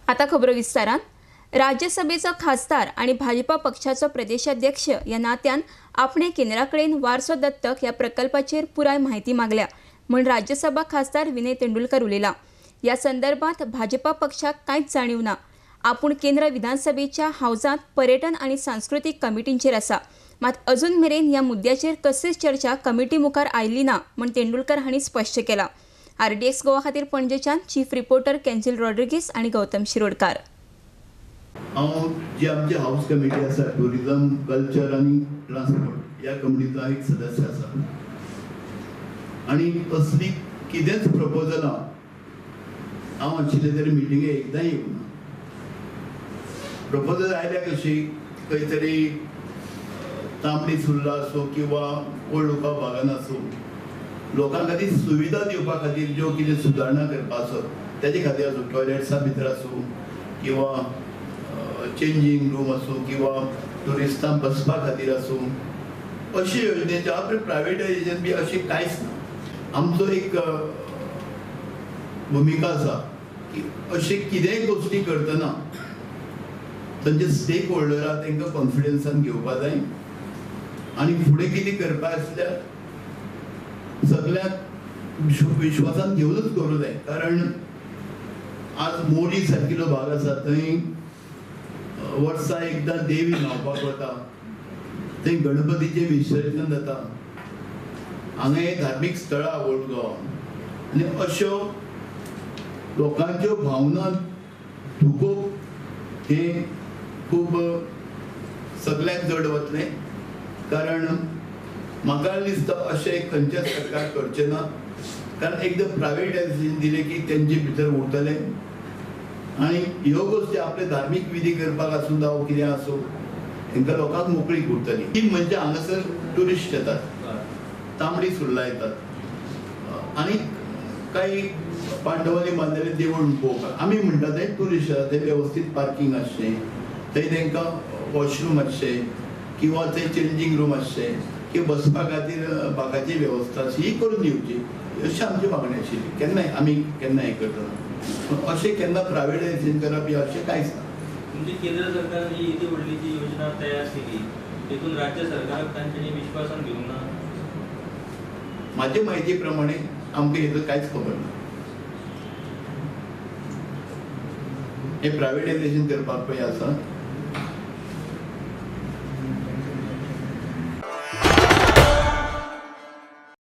आता खबर विस्तारान। राज्यसभेचो खासदार आणि भाजपा पक्षाचो प्रदेशाध्यक्ष या नात्यान आपणे केंद्राकडेन वारसो दत्तक या प्रकल्पाचेर पुराय माहिती मागल्या म्हण राज्यसभा खासदार विनय तेंडुलकर उलयला। या संदर्भात भाजपा पक्षाक कांयच जाणीव ना। आपूण केंद्र विधानसभेच्या हावजांत पर्यटन आणि सांस्कृतिक कमिटींचेर आसा, मात अजून मेरेन या मुद्द्याचेर कसलीच चर्चा कमिटी मुखार आयिल्ली ना म्हण तेंडुलकर हांणी स्पश्ट केला। RDX गोवा खातीर पणजेच्यान चीफ रिपोर्टर केंजिल रॉड्रिगीस आणि गौतम शिरोडकार। जी आमची हाऊस कमिटी आसा, टुरिझम, कल्चर आणि ट्रान्सपोर्ट या कमिटीचा एक सदस्य आसा आणि असली कितेंच प्रपोजल हांव आशिल्ले तरी मिटिंगे एकदांय येवना। प्रपोजल आयल्या कशी खंय तरी तांबडी सुर्ला आसूं किंवा ओल्ड लोका बागान आसूं, लोकां खातीर सुविधा दिवपा खातीर ज्यो कितें सुदारणा करपा आसत तेजे खातीर आसूं, टॉयलेट्सा भितर आसूं किंवा चेंजिंग रूम आसूं किंवा टुरिस्टांक बसपा खातीर आसूं, अशे योजनेचे आपले प्रायवेटायजेशन बी अशें कांयच ना। आमचो एक भुमिका आसा की अशे कितेंय गोश्टी करतना तांचे स्टेक होल्डरां तांकां कॉन्फिडन्सान घेवपा जाय आनी फुडें कितें करपा आसल्यार सगळ्यांक विश्वासान घेवनूच करूं जाय। कारण आज मोडी सारकिलो भाग आसा, थंय वर्सा एकदां देवी न्हांवपाक वता, थंय गणपतीचें विसर्जन जाता, हांगा हे धार्मीक स्थळां ओल्ड गोवा आनी अश्यो लोकांच्यो भावना दुखोवप हें खूब सगळ्यांक जड वतलें। कारण म्हाका दिसता अशें खंयचेच सरकार करचें ना, कारण एकदां प्रायवेटायजेशन दिलें की तेंचे भितर उरतलें आनी ह्यो गोश्टी आपले धार्मीक विधी करपाक आसूं जावं कितें आसूं तांकां लोकांक मोकळीक उरतली। ती म्हणजे हांगासर ट्युरिस्ट येतात, तांबडी सुर्ला येतात आनी काही पांडवांनी बांदलेले देवूळ पळोवपाक। आमी म्हणटा ते ट्युरिस्ट येतात, ते वेवस्थीत पार्किंग आसचें, थंय तांकां वॉशरूम आसचें किंवा थंय चेंजिंग रूम आसचें किंवा बसपा खातीर बागाची वेवस्था आसची, ही करून दिवची, अशी आमची मागणी आशिल्ली। केन्नाय आमी केन्नाय हें करतना अशें केन्ना प्रायवेटायजेशन करप हें अशें कांयच ना। म्हणजे केंद्र सरकारान जी इथे व्हडली जी योजना तयार केली तेतून राज्य सरकाराक तांच्यांनी विश्वासान घेवंक ना। म्हाजे म्हायती प्रमाणे आमकां हेजो कांयच खबर ना। हे प्रायवेटायजेशन करपाक पळय आसा